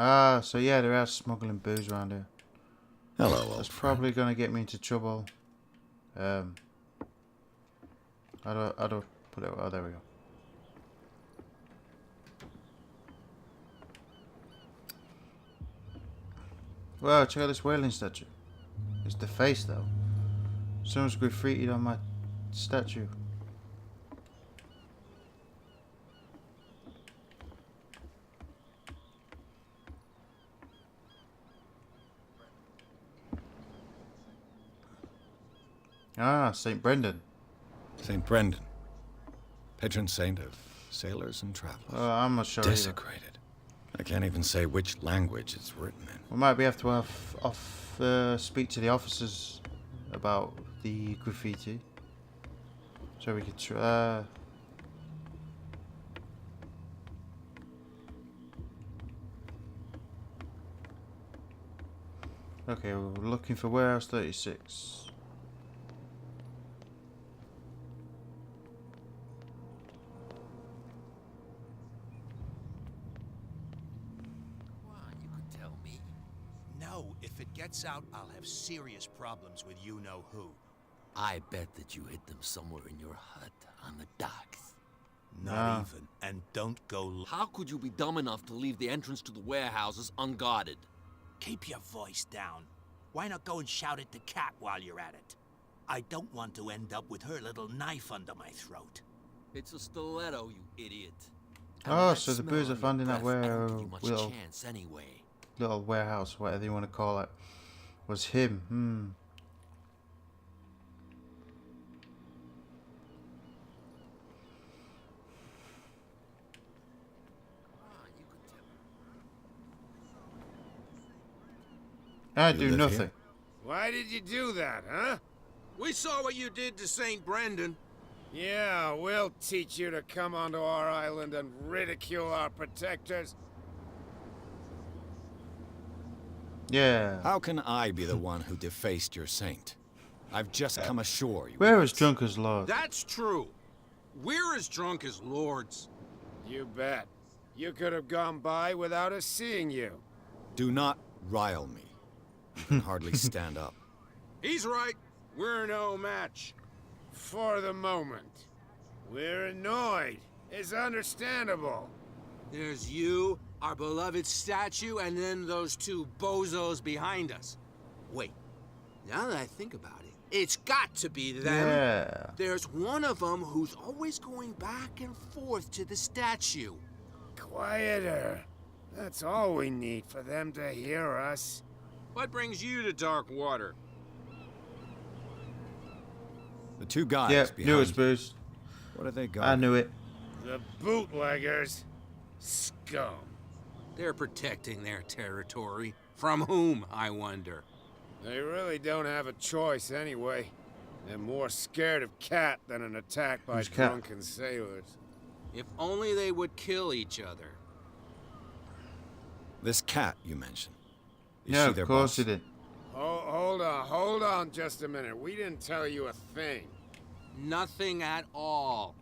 Ah, so yeah, they're out smuggling booze around here. Hello, old That's friend. probably gonna get me into trouble. How do I put it? Oh, there we go. Wow, check out this whaling statue. It's the face though. Someone's graffitied on my statue. Ah, St. Brendan. St. Brendan. Patron saint of sailors and travelers. I'm not sure either. Desecrated. I can't even say which language it's written in. We might have to speak to the officers about the graffiti. So we could try. Okay, we're looking for warehouse 36. No, if it gets out, I'll have serious problems with you-know-who. I bet that you hid them somewhere in your hut on the docks. Not even. And don't go... How could you be dumb enough to leave the entrance to the warehouses unguarded? Keep your voice down. Why not go and shout at the cat while you're at it? I don't want to end up with her little knife under my throat. It's a stiletto, you idiot. Oh, so the booze are found in that little chance anyway. Little warehouse, whatever you want to call it, was him. I do nothing. Why did you do that, huh? We saw what you did to St. Brendan. Yeah, we'll teach you to come onto our island and ridicule our protectors. Yeah. How can I be the one who defaced your saint? I've just come ashore. Where is Drunker's Lord? That's true. We're as drunk as lords. You bet. You could have gone by without us seeing you. Do not rile me. You can hardly stand up. He's right. We're no match. For the moment. We're annoyed. It's understandable. There's you, our beloved statue, and then those two bozos behind us. Wait, now that I think about it, it's got to be them. Yeah. There's one of them who's always going back and forth to the statue. Quieter. That's all we need for them to hear us. What brings you to dark water? The two guys Yep, behind knew it, Bruce. What are they I guarding? knew it. The bootleggers. Scum. They're protecting their territory. From whom, I wonder? They really don't have a choice anyway. They're more scared of Cat than an attack by Who's Cat? drunken sailors. If only they would kill each other. This cat you mentioned. Is Yeah, she of their course boss? he did. Oh, hold on just a minute. We didn't tell you a thing. Nothing at all.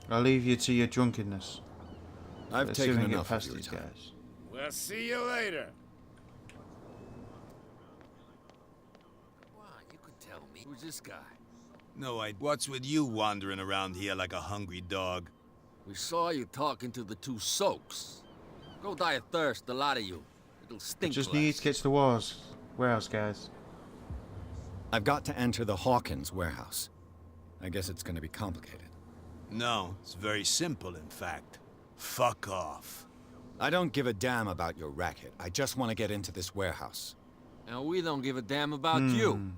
I'll leave you to your drunkenness. I've Let's see if taken we can get enough of past your these time. guys. We'll see you later. Wow, you could tell me. Who's this guy? No, what's with you wandering around here like a hungry dog? We saw you talking to the two soaks. Go die of thirst, the lot of you. It'll stink Just less. need to get to the warehouse, guys. I've got to enter the Hawkins warehouse. I guess it's going to be complicated. No, it's very simple, in fact. Fuck off. I don't give a damn about your racket. I just want to get into this warehouse. And we don't give a damn about you.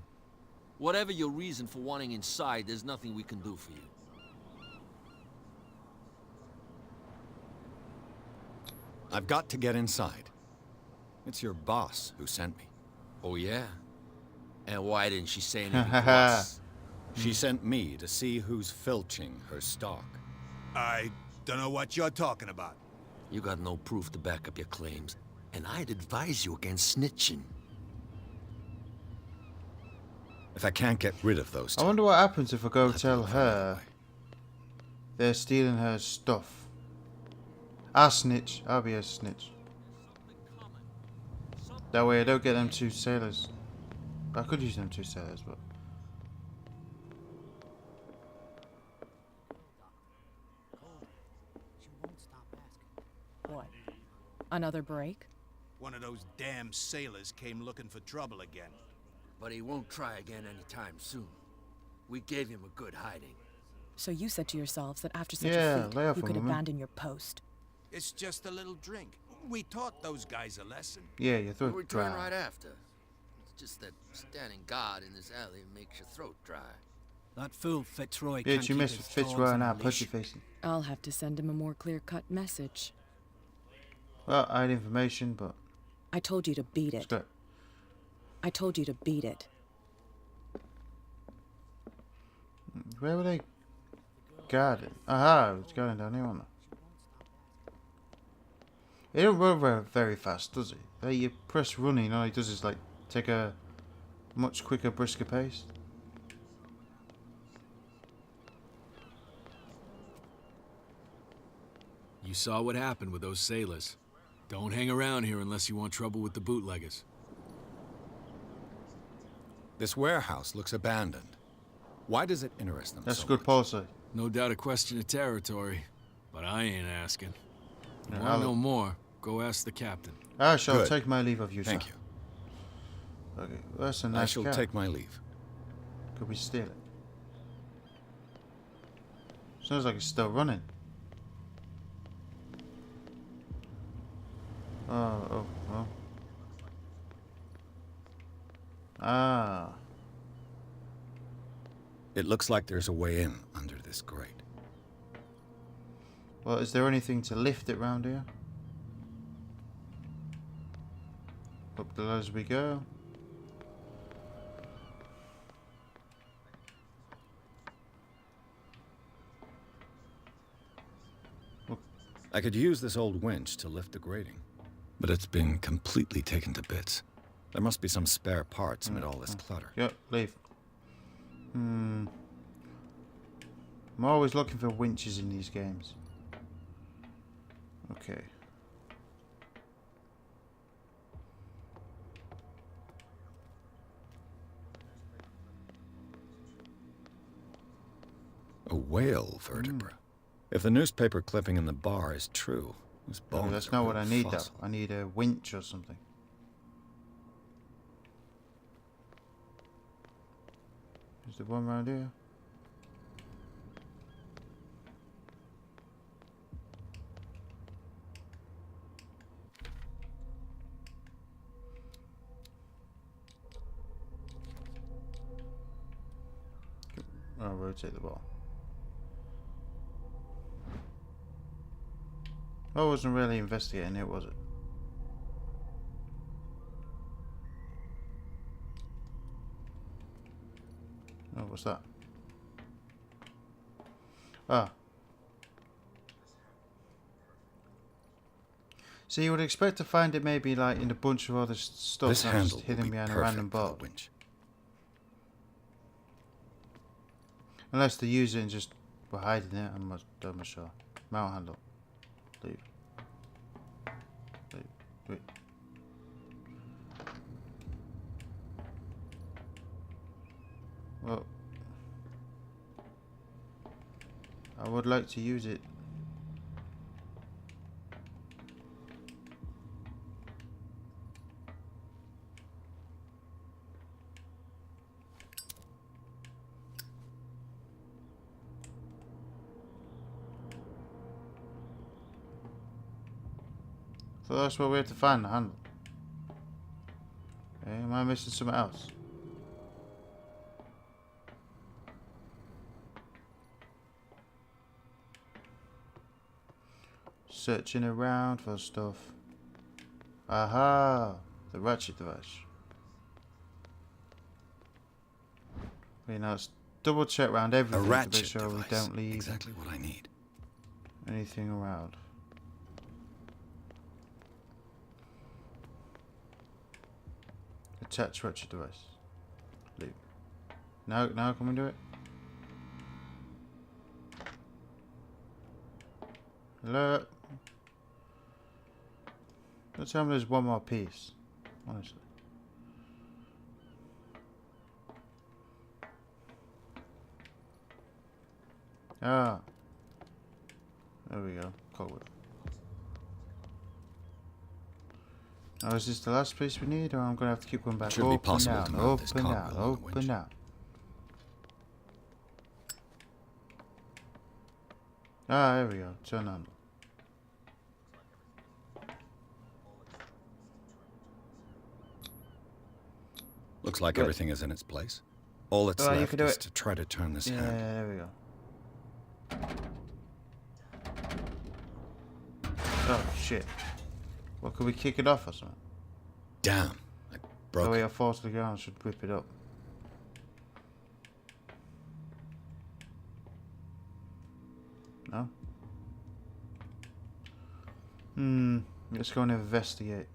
Whatever your reason for wanting inside, there's nothing we can do for you. I've got to get inside. It's your boss who sent me. Oh, yeah? And why didn't she say anything to us? She sent me to see who's filching her stock. I don't know what you're talking about. You got no proof to back up your claims, and I'd advise you against snitching. If I can't get rid of those two, I wonder what happens if I go tell her they're stealing her stuff. I'll snitch. I'll be a snitch. That way I don't get them two sailors. I could use them two sailors, but... What? Another break? One of those damn sailors came looking for trouble again. But he won't try again anytime soon. We gave him a good hiding. So you said to yourselves that after such Yeah, a feat, lay off you him, could woman. abandon your post. It's just a little drink. We taught those guys a lesson. Yeah, your We'll throat return dry. right after. It's just that standing guard in this alley makes your throat dry. That fool Fitzroy Yeah, can't you keep missed his Fitzroy thorns and on our a pussy leash. facing. I'll have to send him a more clear-cut message. Well, I had information, but... I told you to beat it. Stop. I told you to beat it. Where were they guarded? Aha, it's going down here, wasn't it? It don't run very fast, does it? Like, you press running, all it does is like take a much quicker, brisker pace. You saw what happened with those sailors. Don't hang around here unless you want trouble with the bootleggers. This warehouse looks abandoned. Why does it interest them That's so good much? policy. No doubt a question of territory, but I ain't asking. Yeah, Want to know more? Go ask the captain. I shall Good. take my leave of you, Thank sir. you. Okay, well, that's a nice I shall cat. take my leave. Could we steal it? Sounds like it's still running. Oh. Ah. It looks like there's a way in under this grate. Well, is there anything to lift it round here? Up the ladders we go. I could use this old winch to lift the grating, but it's been completely taken to bits. There must be some spare parts amid all this clutter. Yep, leave. I'm always looking for winches in these games. Okay. A whale vertebra. If the newspaper clipping in the bar is true, this bone That's is not a what real I need fossil. though. I need a winch or something. Is there one around here? I'll rotate the ball. I wasn't really investigating it, was it? Oh, what's that? Ah. So you would expect to find it maybe like in a bunch of other stuff, This not handle just will hidden be behind a perfect random for the board. winch. Unless they use it and just were hiding it, I'm not sure. Mount handle. Leave. Leave. Wait. Well, I would like to use it. So that's where we have to find the handle. Okay, am I missing something else? Searching around for stuff. Aha! The ratchet device. Okay, now let's double check around everything to make sure we don't leave exactly what I need. anything around. Attach ratchet device. Leave. Now can we do it? Hello? Don't tell me there's one more piece. Honestly. Ah. There we go. Cobweb. Now is this the last piece we need, or I'm gonna have to keep going back? Should be possible to mount this open cog down, on the open winch. down. Ah, there we go. Turn on. Looks like Good. everything is in its place. All that's Oh, you left can do is it. to try to turn this Yeah, handle. there we go. Oh shit! What, could we kick it off or something? Damn, I broke The way it. I fall to the ground should rip it up. No? Let's go and investigate.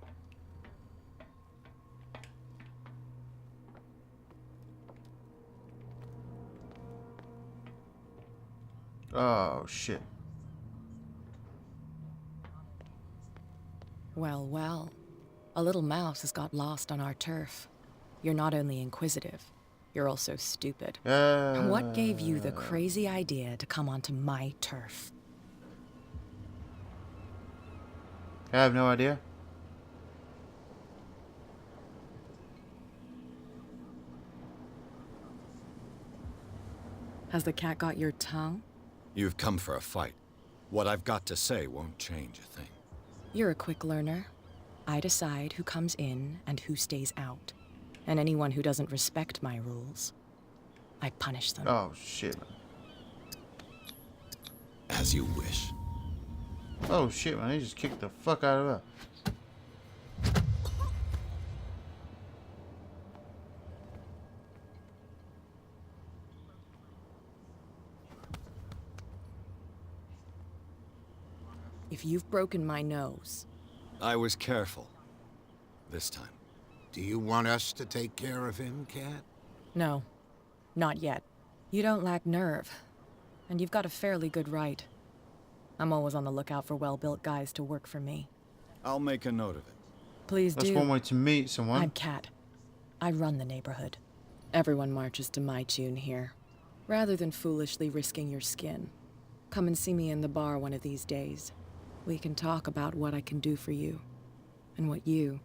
Oh shit. Well, well. A little mouse has got lost on our turf. You're not only inquisitive, you're also stupid. What gave you the crazy idea to come onto my turf? I have no idea. Has the cat got your tongue? You've come for a fight. What I've got to say won't change a thing. You're a quick learner. I decide who comes in and who stays out. And anyone who doesn't respect my rules, I punish them. Oh shit. As you wish. Oh shit, man, he just kicked the fuck out of her. If you've broken my nose... I was careful. This time. Do you want us to take care of him, Cat? No. Not yet. You don't lack nerve. And you've got a fairly good right. I'm always on the lookout for well-built guys to work for me. I'll make a note of it. Please do. That's one way to meet someone. I'm Kat. I run the neighborhood. Everyone marches to my tune here. Rather than foolishly risking your skin, come and see me in the bar one of these days. We can talk about what I can do for you. And what you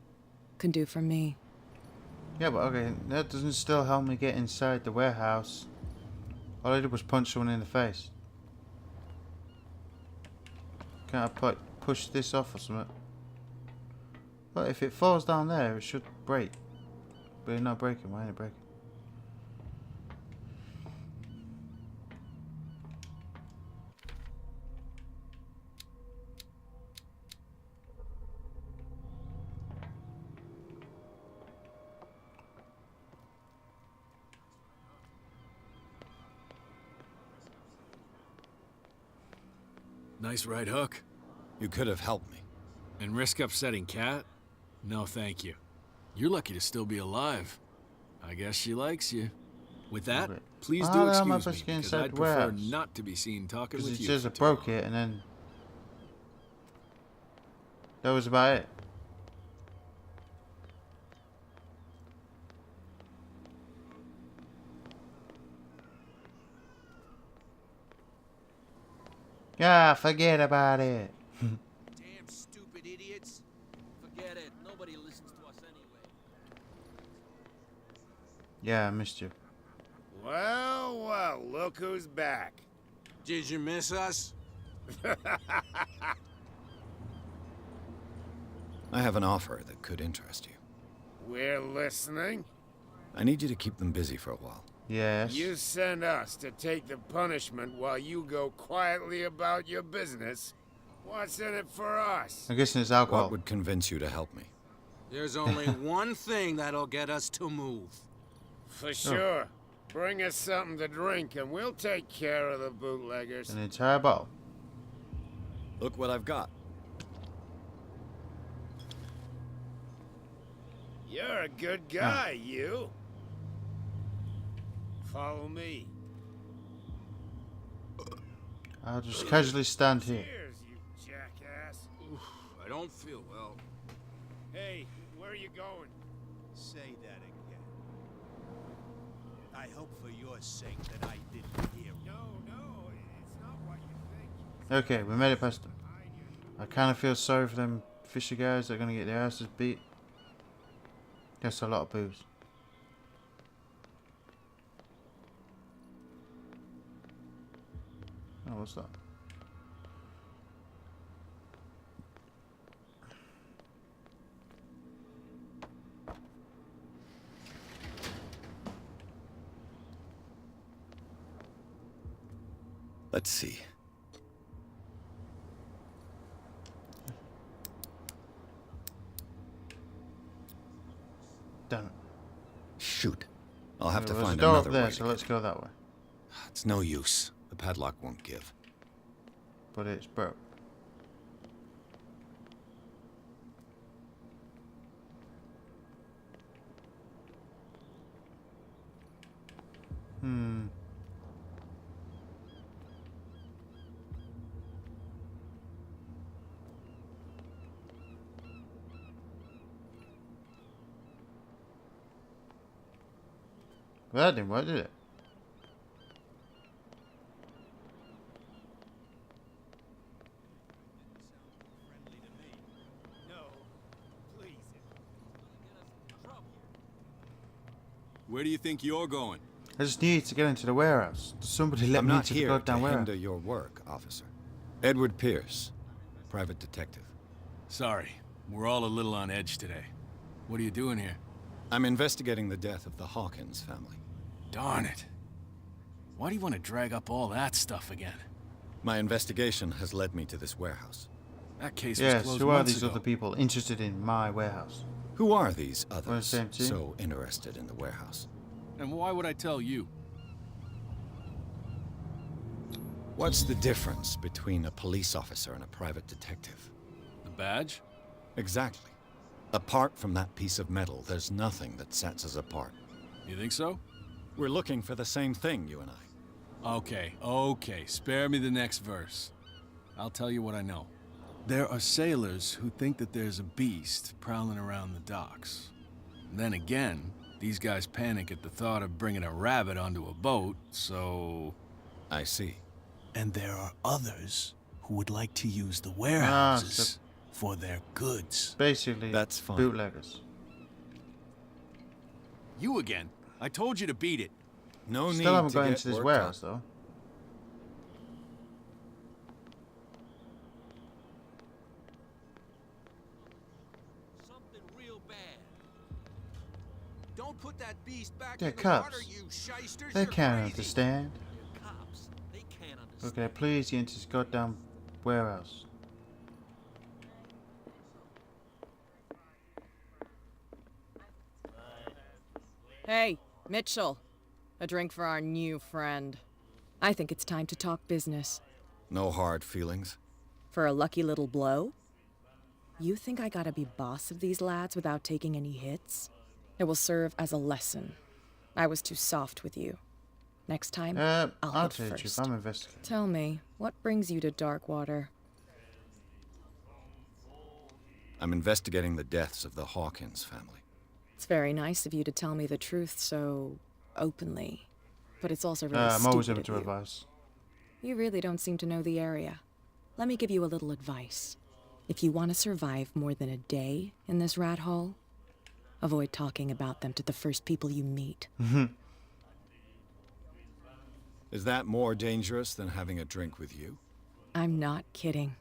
can do for me. Yeah, but okay, that doesn't still help me get inside the warehouse. All I did was punch someone in the face. Can't I push this off or something? But if it falls down there, it should break. But it's not breaking. Why ain't it breaking? Nice right hook. You could have helped me. And risk upsetting Kat? No, thank you. You're lucky to still be alive. I guess she likes you. With that, please do excuse me, because I'd prefer not to be seen talking with you. Because it says I broke it, and then that was about it. Yeah, forget about it. Damn stupid idiots. Forget it. Nobody listens to us anyway. Yeah, I missed you. Well, well, look who's back. Did you miss us? I have an offer that could interest you. We're listening. I need you to keep them busy for a while. Yes. You send us to take the punishment while you go quietly about your business. What's in it for us? I'm guessing it's alcohol. What would convince you to help me? There's only one thing that'll get us to move. For sure. Bring us something to drink and we'll take care of the bootleggers. An entire bottle. Look what I've got. You're a good guy, you. Follow me. I'll just casually stand here. Cheers, you jackass. Oof, I don't feel well. Hey, where are you going? Say that again. I hope for your sake that I didn't hear. No, it's not what you think. Okay, we made it past them. I kind of feel sorry for them fisher guys that are going to get their asses beat. That's a lot of booze. Oh, what's that? Let's see. Damn it. Shoot. I'll have to There's find a door another up there, way so to let's go that way. It's no use. The padlock won't give. But it's broke. Well, that didn't work, did it? Where do you think you're going? I just need to get into the warehouse. Somebody let I'm me not into the here goddamn to warehouse. hinder your work, officer. Edward Pierce, private detective. Sorry, we're all a little on edge today. What are you doing here? I'm investigating the death of the Hawkins family. Darn it. Why do you want to drag up all that stuff again? My investigation has led me to this warehouse. That case was Yes, closed who are months these ago. other people interested in my warehouse? Who are these We're the others same team. so interested in the warehouse? And why would I tell you? What's the difference between a police officer and a private detective? The badge? Exactly. Apart from that piece of metal, there's nothing that sets us apart. You think so? We're looking for the same thing, you and I. Okay. Spare me the next verse. I'll tell you what I know. There are sailors who think that there's a beast prowling around the docks. Then again, these guys panic at the thought of bringing a rabbit onto a boat, so... I see. And there are others who would like to use the warehouses for their goods. Basically, that's fine. Bootleggers. You again. I told you to beat it. No need Still haven't to got get into this worked warehouse, up. though. Something real bad. Don't put that beast back They're in the cops. water, you shysters. They You're can't crazy. understand. Cops. They can't understand. Okay, please get into this goddamn warehouse. Hey, Mitchell. A drink for our new friend. I think it's time to talk business. No hard feelings. For a lucky little blow? You think I gotta be boss of these lads without taking any hits? It will serve as a lesson. I was too soft with you. Next time, I'll hit tell you the first. truth, I'm investigating. Tell me, what brings you to Darkwater? I'm investigating the deaths of the Hawkins family. It's very nice of you to tell me the truth so openly, but it's also really I'm always stupid open to of you. advice. You really don't seem to know the area. Let me give you a little advice. If you want to survive more than a day in this rat hole, avoid talking about them to the first people you meet. Is that more dangerous than having a drink with you? I'm not kidding.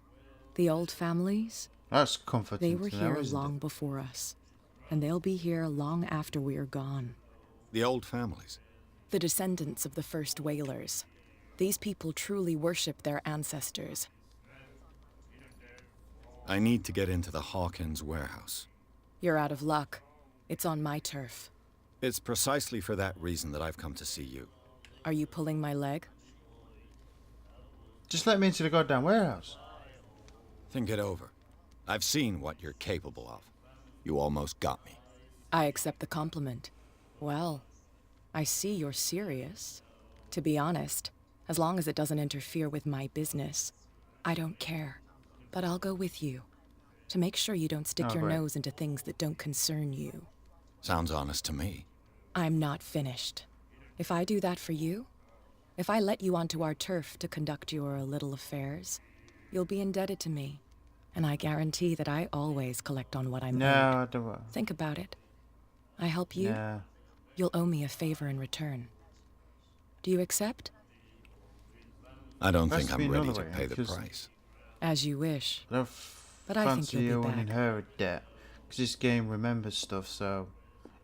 The old families, That's comforting. they were to know, here isn't long it? before us, and they'll be here long after we're gone. The old families. The descendants of the first whalers. These people truly worship their ancestors. I need to get into the Hawkins warehouse. You're out of luck. It's on my turf. It's precisely for that reason that I've come to see you. Are you pulling my leg? Just let me into the goddamn warehouse. Think it over. I've seen what you're capable of. You almost got me. I accept the compliment. Well, I see you're serious. To be honest, as long as it doesn't interfere with my business, I don't care. But I'll go with you, to make sure you don't stick your great. nose into things that don't concern you. Sounds honest to me. I'm not finished. If I do that for you, if I let you onto our turf to conduct your little affairs, you'll be indebted to me. And I guarantee that I always collect on what I'm No, owed. I don't want. Think about it. I help you, Yeah. you'll owe me a favor in return. Do you accept? I don't Has think to be I'm ready another to way, pay the because- price. As you wish. I don't But I think fancy you'll you be and back. inherit debt. Because this game remembers stuff, so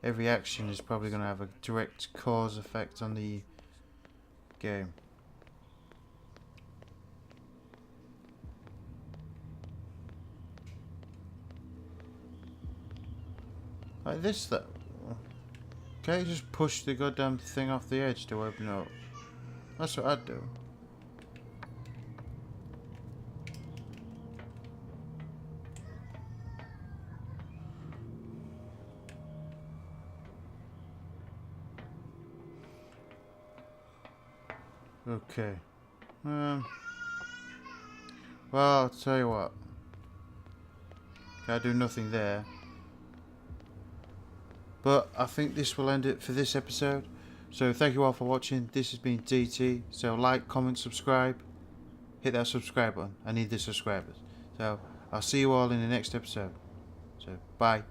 every action is probably going to have a direct cause effect on the game. Like this, though. Okay, just push the goddamn thing off the edge to open it up. That's what I'd do. Okay. Well, I'll tell you what. I do nothing there. But I think this will end it for this episode. So thank you all for watching. This has been DT. So like, comment, subscribe. Hit that subscribe button. I need the subscribers. So I'll see you all in the next episode. So bye.